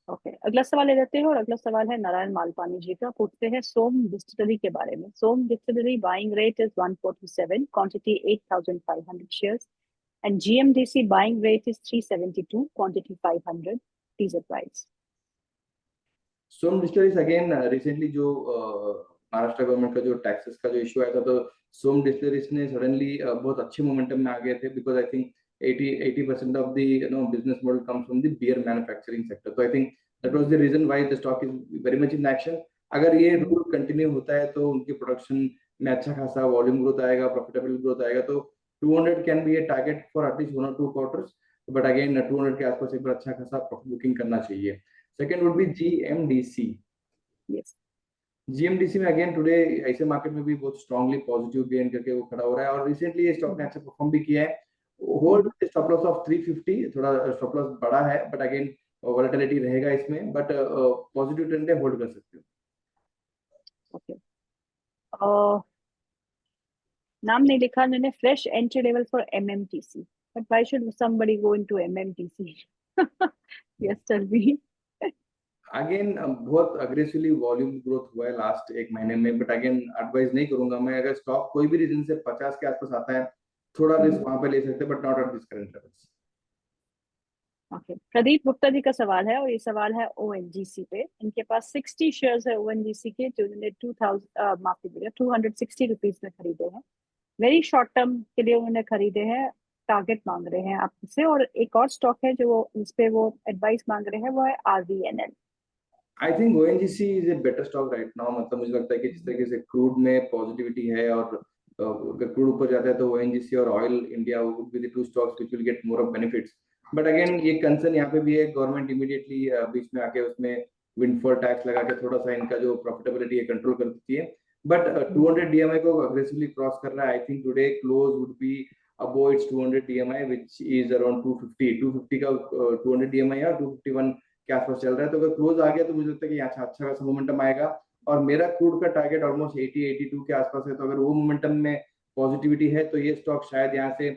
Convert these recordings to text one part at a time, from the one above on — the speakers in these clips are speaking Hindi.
ओके, अगला सवाल ले लेते हैं। और अगला सवाल है नारायण मालपानी जी का। पूछते हैं सोम डिस्टिलरी के बारे में। Som distillery buying rate is 147, quantity 8500 shares, and GMDC buying rate is 372, quantity 500। Please advise. Som distilleries again recently जो महाराष्ट्र गवर्नमेंट का जो टैक्सेस का जो इशू आया था, तो सोम डिस्टिलरीज ने सडनली बहुत अच्छे मोमेंटम में आ गए थे, because I think 80% of the business model comes from the beer manufacturing sector. तो I think that was the reason why the stock is very much in action. अगर ये रूल कंटिन्यू होता है तो उनकी प्रोडक्शन में अच्छा खासा वॉल्यूम ग्रोथ आएगा, प्रॉफिटेबल ग्रोथ आएगा। तो 200 can be a target for at least 1 or 2 quarters, but again 200 के आसपास एक बार अच्छा खासा प्रॉफिट बुकिंग करना चाहिए। Second would be GMDC. Yes. GMDC में अगेन टुडे ऐसे मार्केट में भी बहुत स्ट्रांगली पॉजिटिव गेन करके वो खड़ा हो रहा है, और रिसेंटली ये स्टॉक ने अच्छा परफॉर्म भी किया है। होल्ड स्टॉप लॉस ऑफ 350, थोड़ा स्टॉप लॉस बड़ा है, बट अगेन वोलेटिलिटी रहेगा इसमें, बट पॉजिटिव ट्रेंड है, होल्ड कर सकते हो। ओके, नाम नहीं लिखा मैंने। Fresh entry level for MMTC, but why should somebody go into MMTC? Yes tell me. Again बहुत अग्रेसिवली वॉल्यूम ग्रोथ हुआ है लास्ट एक महीने में, बट अगेन एडवाइस नहीं करूंगा मैं। अगर स्टॉक कोई भी रीजन से 50 के आसपास आता है, थोड़ा रिस्क वहां पे ले सकते हैं, but not at this current levels. Okay, Pradeep Gupta ji का सवाल है, और ये सवाल है ओएनजीसी पे। इनके पास 60 शेयर्स है ओएनजीसी के, जो उन्होंने 2000 माफ कीजिएगा 260 रुपीज में खरीदे हैं। वेरी शॉर्ट टर्म के लिए उन्होंने खरीदे हैं। टारगेट मांग रहे हैं आपसे। और एक और स्टॉक है जो इस पे वो एडवाइस मांग रहे हैं, वो है RVNL. I think ONGC is a better stock right now. मतलब मुझे लगता है कि जिस तरीके से क्रूड में पॉजिटिविटी है, और अगर क्रूड ऊपर जाता है तो ओएनजीसी और oil India would be the two stocks which will get more of benefits. But again ये कंसर्न यहाँ पे भी है, गवर्नमेंट इमीडिएटली बीच में आके उसमें विंडफॉल टैक्स लगा के थोड़ा सा इनका जो प्रॉफिटेबिलिटी है कंट्रोल कर देती है। बट 200 डीएमआई को अग्रेसिवली क्रॉस कर रहा है। I think today close would be above it's 200 DMI which is around 250 का 200 डीएमआई है, और 251 के आसपास चल रहा है। तो अगर क्लोज आ गया तो मुझे लगता है कि अच्छा अच्छा खासा मोमेंटम आएगा। और मेरा क्रूड का टारगेट ऑलमोस्ट 80-82 के आसपास है, तो अगर वो मोमेंटम में पॉजिटिविटी है तो ये स्टॉक शायद यहाँ से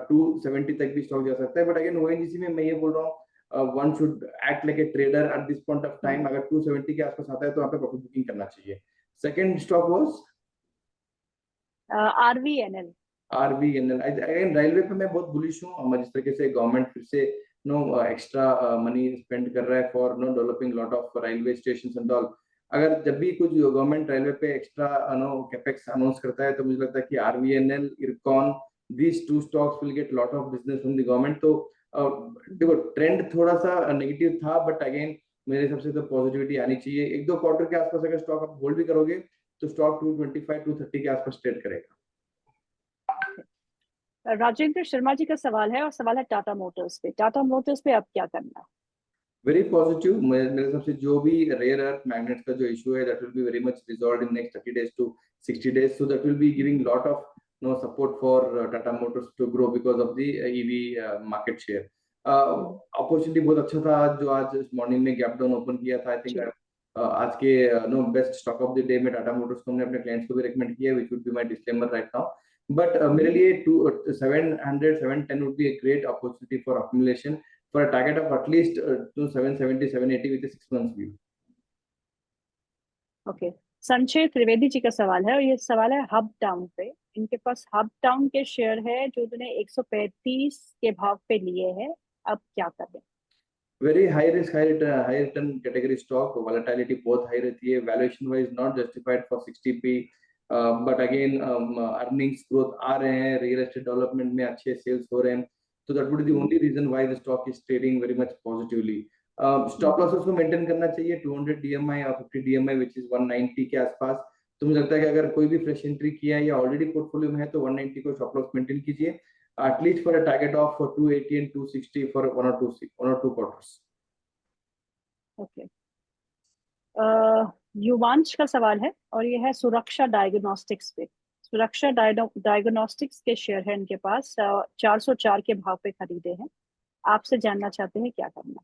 270 तक भी स्टॉक जा सकता है। बट अगेन ओएनजीसी में मैं ये बोल रहा हूँ, one should act like a trader at this point of time. अगर 270 के आसपास आता है तो यहाँ पे प्रॉफिट बुकिंग करना चाहिए। Second stock was RVNL. RBNL. Again railway पे मैं बहुत बुलिश हूँ। जिस तरीके से गवर्नमेंट फिर से नो एक्स्ट्रा मनी स्पेंड कर रहा है for no developing lot of railway station and all. अगर जब भी कुछ गवर्नमेंट रेलवे पे एक्स्ट्रा नो कैपेक्स अनाउंस करता है, तो मुझे लगता है कि RVNL, Ircon, these two stocks will get lot of business from the government. तो देखो ट्रेंड थोड़ा सा नेगेटिव था, बट अगेन मेरे हिसाब से तो पॉजिटिविटी आनी चाहिए। एक दो क्वार्टर के आसपास अगर स्टॉक आप होल्ड भी करोगे तो स्टॉक 225-230 के आसपास ट्रेड करेगा। राजेंद्र शर्मा जी का सवाल है, और सवाल है टाटा मोटर्स पे। टाटा मोटर्स पे अब क्या करना है? Very positive. मेरे हिसाब से जो भी रेयर अर्थ मैग्नेट्स का जो इशू है, that will be very much resolve in next 30 days to 60 days, so that will be giving lot of no support for Tata Motors to grow because of the EV market share. Opportunity बहुत अच्छा था जो आज मॉर्निंग में गैप डाउन ओपन किया था। आई थिंक आज के no best stock of the day में टाटा मोटर्स को हमने अपने क्लाइंट्स को भी रेकमेंड किया, which would be my disclaimer right now. But मेरे लिए 700 710 would be a great opportunity for accumulation for a target of at least to 770 780 with a 6 months view. Okay, Sanjay Trivedi ji का सवाल है, और ये सवाल है हब टाउन पे। इनके पास हब टाउन के शेयर है जो उन्होंने 135 के भाव पे लिए हैं। अब क्या करें? Very high risk, high return category stock. Volatility बहुत high रहती है. Valuation wise not justified for 60p. But again earnings growth आ रहे हैं, real estate development में अच्छे sales हो रहे हैं. So that would be the only reason why the stock is trading very much positively. Stop losses को maintain करना चाहिए 200 DMI और 50 DMI which is 190 के आसपास। तो मुझे लगता है कि अगर कोई भी फ्रेश एंट्री किया है या ऑलरेडी पोर्टफोलियो में है तो 190 को स्टॉप लॉस मेंटेन कीजिए, at least for a target of 280 and 260 for 1 or 2 quarters. Okay, Yuvansh का सवाल है, और ये है सुरक्षा डायग्नोस्टिक्स पे। सुरक्षा डायग्नोस्टिक्स के शेयर है इनके पास, 404 के भाव पे खरीदे हैं। आपसे जानना चाहते हैं क्या करना।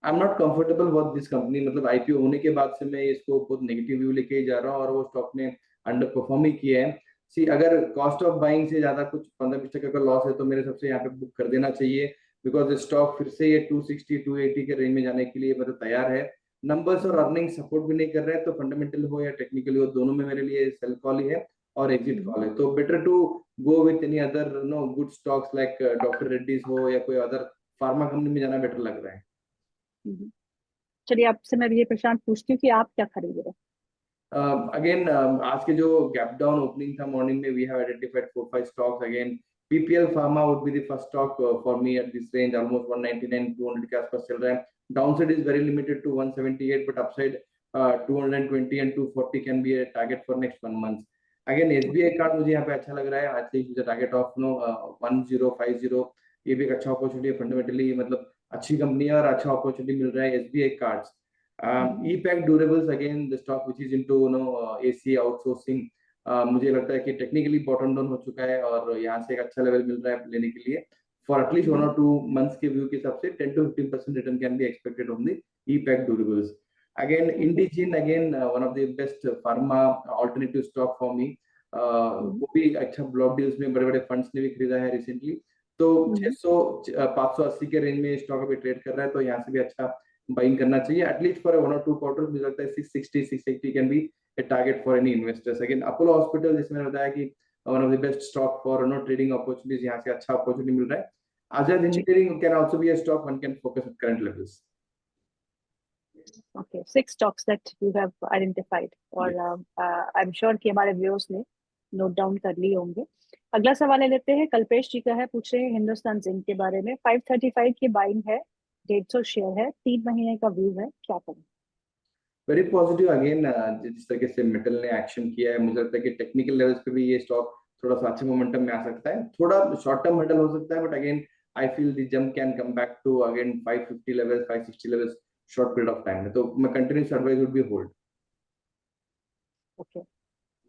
आई am not comfortable with this company. मतलब आईपीओ होने के बाद से मैं इसको बहुत नेगेटिव व्यू लेके ही जा रहा हूँ, और वो स्टॉक ने अंडर परफॉर्म ही किया है। सी अगर कॉस्ट ऑफ बाइंग से ज्यादा कुछ 15-20% का लॉस है तो मेरे सबसे यहाँ पे बुक कर देना चाहिए। बिकॉज स्टॉक फिर से ये 260 280 के रेंज में जाने के लिए मतलब तैयार है। नंबर्स और अर्निंग सपोर्ट भी नहीं कर रहे हैं, तो फंडामेंटल हो या टेक्निकली हो, दोनों में मेरे लिए सेल कॉल ही है और एग्जिट कॉल है। तो better to go with any other no good stocks like Doctor Reddy's हो या कोई अदर फार्मा कंपनी में जाना बेटर लग रहा है। चलिए आपसे मैं ये प्रशांत पूछती हूँ कि आप क्या खरीद रहे हैं? अगेन आज के जो गैप डाउन ओपनिंग था मॉर्निंग में, we have identified 4-5 stocks. Again PPL pharma would be the first stock for me at this range, almost 199 200 के आसपास चल रहा है। Downside is very limited to 178, but upside 220 and 240 can be a target for next 1 month. Again SBI card मुझे यहाँ पे अच्छा लग रहा है, आई थिंक टारगेट ऑफ 1050। ये भी एक अच्छा अपॉर्चुनिटी है, फंडामेंटली मतलब अच्छी कंपनी है और अच्छा अपॉर्चुनिटी मिल रहा है SBI cards. E-Pack Durables, again the stock which is into AC outsourcing, मुझे लगता है कि टेक्निकली बॉटम डाउन हो चुका है और यहाँ से एक अच्छा लेवल मिल रहा है लेने के लिए। फॉर एटलीस्ट 1 or 2 months के व्यू के हिसाब से 10 to 15% return can be expected on the E-Pack Durables। Again Indegene, again one of the best pharma alternative stock for me. वो भी अच्छा ब्लॉक डील्स में बड़े बड़े फंड्स ने भी खरीदा है रिसेंटली। तो 600 580 के रेंज में स्टॉक अभी ट्रेड कर रहा है, तो यहाँ से भी अच्छा बाइंग करना चाहिए एटलीस्ट फॉर 1 or 2 क्वार्टर्स। मुझे लगता है 660 680 can be a target for any investors. Again Apollo hospital, जिसमें मैंने बताया कि वन ऑफ द बेस्ट स्टॉक फॉर ट्रेडिंग अपॉर्चुनिटीज, यहाँ से अच्छा अपॉर्चुनिटी मिल रहा है। Azad engineering can also be a stock one can focus at current levels. Okay, 6 stocks that you have identified और आई एम श्योर कि हमारे व्यूअर्स ने नोट डाउन कर लिए होंगे। अगला सवाल ले लेते हैं, कल्पेश जी का है, पूछ रहे हैं हिंदुस्तान जिंक के बारे में। 535 की बाइंग है, 150 शेयर है, 3 महीने का व्यू है, क्या करें? Very positive. अगेन जिस तरीके से मेटल ने एक्शन किया है, मुझे लगता है कि टेक्निकल लेवल्स पे भी ये स्टॉक थोड़ा सा अच्छे मोमेंटम में आ सकता है। थोड़ा शॉर्ट टर्म हडल हो सकता है, but again I feel the jump can come back to again 550 levels 560 levels short period of time में। तो मैं continuous advice would be hold. Okay,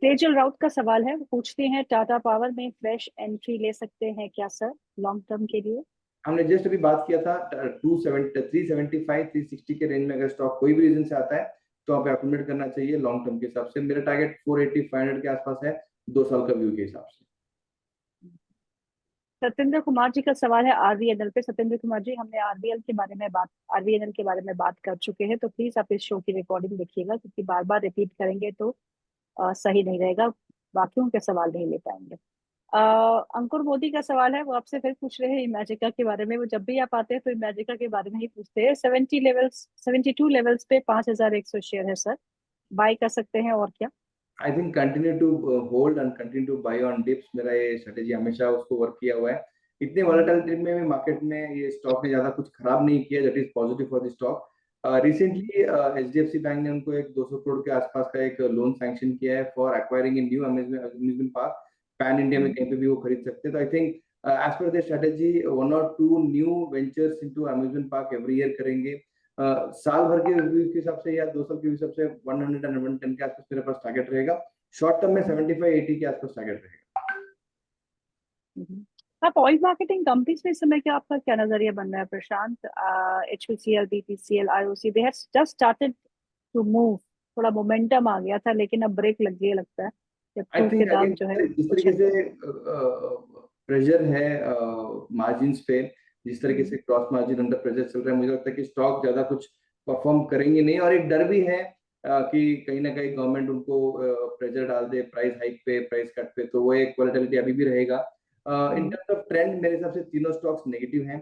Tejal Raut का सवाल है, वो पूछते हैं टाटा पावर में फ्रेश एंट्री ले सकते हैं क्या सर लॉन्ग टर्म के लिए? हमने जस्ट अभी बात किया था 270 375 360 के रेंज में अगर स्टॉक कोई भी रीजन से आता है तो आप एकोमोडेट करना चाहिए लॉन्ग टर्म के हिसाब से। मेरा टारगेट 480 500 के आसपास है 2 साल का व्यू के हिसाब से। सत्येंद्र कुमार जी का सवाल है आरवीएनएल पे। सत्येंद्र कुमार जी, हमने आरवीएनएल के बारे में बात कर चुके हैं, तो प्लीज आप इस शो की रिकॉर्डिंग देखिएगा, क्योंकि बार बार रिपीट करेंगे तो सही नहीं रहेगा, बाकियों के सवाल नहीं ले पाएंगे। अंकुर मोदी का सवाल है, वो आपसे फिर पूछ रहे हैं इमेजिका के बारे में। वो जब भी आप आते हैं तो इमेजिका के बारे में ही पूछते हैं। 72 लेवल्स पे 5100 शेयर है सर, बाय कर सकते हैं और क्या? I think continue to hold and continue to buy on dips. मेरा ये स्ट्रेटेजी हमेशा उसको वर्क किया हुआ है। इतने वॉलेटिलिटी में भी मार्केट में ये स्टॉक ने ज्यादा कुछ खराब नहीं किया, that is positive for the stock. Recently HDFC bank ने उनको एक 200 करोड़ के आसपास का एक लोन सैंक्शन किया है for acquiring in new amusement park. Pan India में कहीं पे भी वो खरीद सकते हैं। तो I think as per the strategy 1 or 2 new ventures into amusement park every year करेंगे। साल भर के रिव्यू के हिसाब से या 2 साल के हिसाब से 100 and 110 के आसपास मेरे पास टारगेट रहेगा। शॉर्ट टर्म में 75-80 के आसपास टारगेट रहेगा। आप ऑयल मार्केटिंग कंपनीज में इस समय क्या आपका क्या नजरिया बन रहा है Prashant? HPCL, BPCL, IOC, they have just started to move, थोड़ा मोमेंटम आ गया था लेकिन अब ब्रेक लग गया लगता है, जब आई क्रूड के थिंक दाम अगेन जो है जिस तरीके उछल से गए। प्रेशर है मार्जिन्स पे, जिस तरीके से क्रॉस मार्जिन अंडर प्रेशर चल रहा है, मुझे लगता है कि स्टॉक ज्यादा कुछ परफॉर्म करेंगे नहीं। और एक डर भी है कि कहीं ना कहीं गवर्नमेंट उनको प्रेशर डाल दे प्राइस हाइक पे, प्राइस कट पे, तो वो एक वोलेटिलिटी अभी भी रहेगा। इन टर्म्स ऑफ ट्रेंड मेरे हिसाब से तीनों स्टॉक्स नेगेटिव हैं।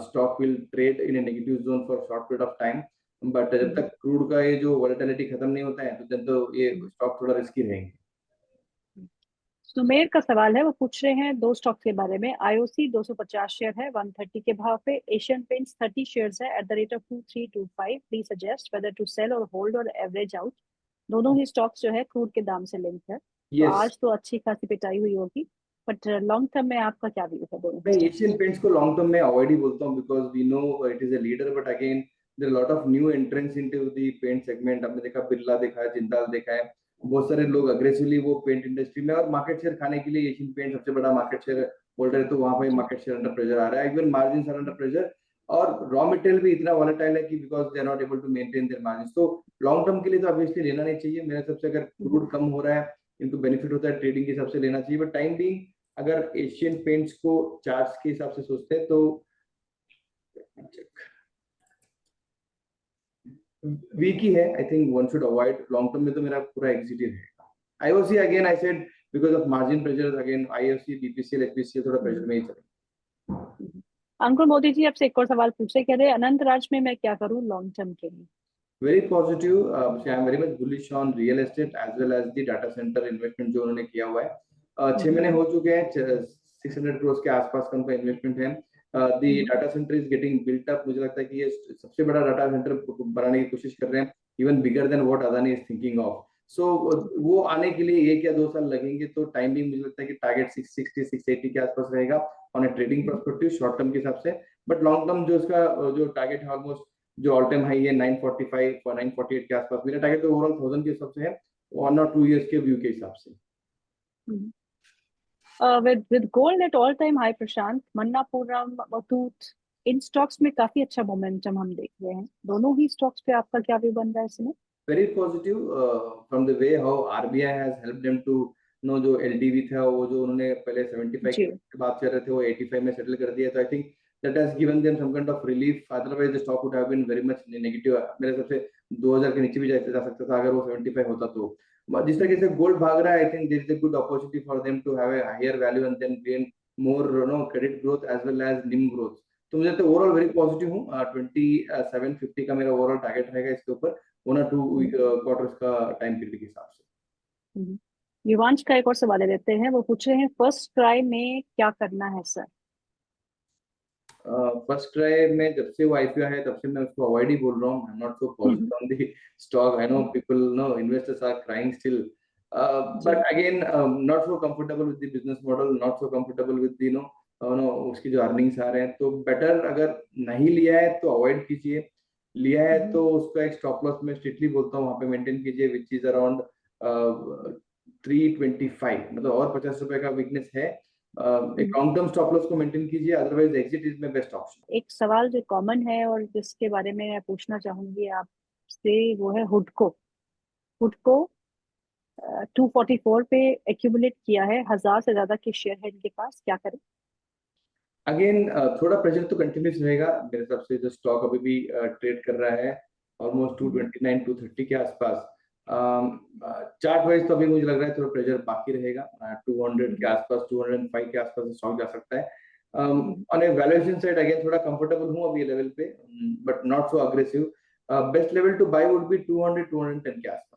Stock will trade in A negative zone for short period of time, but जब तक क्रूड का ये जो वोलेटिलिटी खत्म नहीं होता है तो जब तो ये स्टॉक थोड़ा रिस्की रहेंगे। सुमेर का सवाल है, वो पूछ रहे हैं 2 स्टॉक के बारे में। आईओसी 250 शेयर है 130 के भाव पे। एशियन पेंट्स 30 शेयर्स है at the rate of 2325। Please suggest whether to sell और होल्ड और एवरेज आउट। दोनों ही स्टॉक्स जो है क्रूड के दाम से लिंक है, तो यस, आज तो अच्छी खासी पिटाई हुई होगी, बट लॉन्ग टर्म में आपका क्या व्यू है दोनों मैं स्टॉक्स? एशियन पेंट्स को लॉन्ग टर्म में अवॉइड ही बोलता हूँ, because we know it is a leader, but again there lot of new entrants into the paint segment. आपने देखा बिरला देखा है, जिंदाल देखा है, बहुत सारे लोग अग्रेसिवली वो पेंट इंडस्ट्री में और मार्केट शेयर खाने के लिए एशियन पेंट सबसे बड़ा मार्केट शेयर होल्डर है, तो वहां पर मार्केट शेयर अंडर प्रेशर आ रहा है, even margin are under pressure. और रॉ मटेरियल भी इतना वॉलेटाइल है कि because they are not able to maintain their margin. तो लॉन्ग टर्म के लिए तो ऑब्वियसली लेना नहीं चाहिए मेरे हिसाब से। अगर क्रूड कम हो रहा है, इनको बेनिफिट होता है, ट्रेडिंग के हिसाब से लेना चाहिए, बट टाइम बीइंग अगर एशियन पेंट्स को चार्ज के हिसाब से सोचते हैं तो वीक ही है, I think one should avoid. Long term में तो मेरा पूरा एग्जिट ही रहेगा। IOC again I said because of margin pressure, again IOC BPCL HPCL थोड़ा प्रेशर में ही चलेगा। अंकुर मोदी जी आपसे एक और सवाल पूछे, कह रहे अनंत राज में मैं क्या करूं लॉन्ग टर्म के लिए? Very positive, I am very much bullish on real estate as well as the data centre investment जो उन्होंने किया हुआ है। 6 महीने हो चुके हैं, 600 करोड़ के आसपास का उनका इन्वेस्टमेंट है। The data centre is getting built up. मुझे लगता है कि ये सबसे बड़ा डाटा सेंटर बनाने की कोशिश कर रहे हैं, even bigger than what Adani is thinking of. So वो आने के लिए 1 या 2 साल लगेंगे, तो टाइमिंग मुझे लगता है कि टारगेट 660 680 के आसपास रहेगा on A trading perspective short term के हिसाब से। बट लॉन्ग टर्म जो इसका जो टारगेट है ऑलमोस्ट जो ऑल टाइम हाई है 945 और 948 के आसपास, मेरा टारगेट तो ओवरऑल 1000 के हिसाब से है, 1 और 2 इयर्स के व्यू के हिसाब से। with gold at all time high, Prashant, Manappuram, Muthoot, in stocks में काफी अच्छा मोमेंटम हम देख रहे हैं। दोनों ही स्टॉक्स पे आपका क्या व्यू बन रहा है इसमें? Very positive from the way how RBI has helped them to know, जो एलटीवी था वो जो उन्होंने पहले 75 की बात कर रहे थे वो 85 में सेटल कर दिया। तो I think that has given them some kind of relief, otherwise the stock would have been very much negative। मेरे हिसाब से 2000 के नीचे भी जा सकता था अगर वो 75 होता तो। जिस तरीके से गोल्ड भाग रहा है, I think there is a good opportunity for them to have a higher value and then gain more credit growth as well as NIM growth. तो मुझे तो ओवरऑल वेरी पॉजिटिव हूँ। 2750 का मेरा ओवरऑल टारगेट रहेगा इसके ऊपर 1 और 2 क्वार्टर्स का टाइम पीरियड के हिसाब से। युवांश का एक और सवाल देते हैं, वो पूछ रहे हैं फर्स्ट ट्राई में क्या करना है सर? फर्स्ट ट्राई में जब से वो आईपीओ है तब से मैं उसको अवॉइड ही बोल रहा हूँ। I am not so positive on the stock. I know people know investors are crying still, but again not so comfortable with the business model, not so comfortable with the know उसकी जो अर्निंग्स आ रहे हैं। तो बेटर अगर नहीं लिया है तो अवॉइड कीजिए, लिया है तो उसका एक स्टॉप लॉस मैं स्ट्रिक्टली बोलता हूँ वहां पे मेंटेन कीजिए, विच इज अराउंड 325, मतलब और 50 रुपए का वीकनेस है। एक लॉन्ग टर्म स्टॉप लॉस को मेंटेन कीजिए, otherwise exit is my best option. एक सवाल जो कॉमन है और जिसके बारे में मैं पूछना चाहूंगी आपसे, वो है हुडको। हुडको 244 पे एक्यूमुलेट किया है, 1000 से ज्यादा के शेयर है इनके पास, क्या करें? अगेन थोड़ा प्रेशर तो कंटिन्यूस रहेगा मेरे हिसाब से। जो स्टॉक अभी भी ट्रेड कर रहा है ऑलमोस्ट 229 230 के आसपास। चार्ट वाइज तो अभी मुझे लग रहा है थोड़ा प्रेशर बाकी रहेगा। 200 के आसपास, 205 के आसपास स्टॉक जा सकता है। On a valuation side again थोड़ा कंफर्टेबल हूं अभी ये लेवल पे, but not so aggressive. Best level to buy would be 200 210 के आसपास।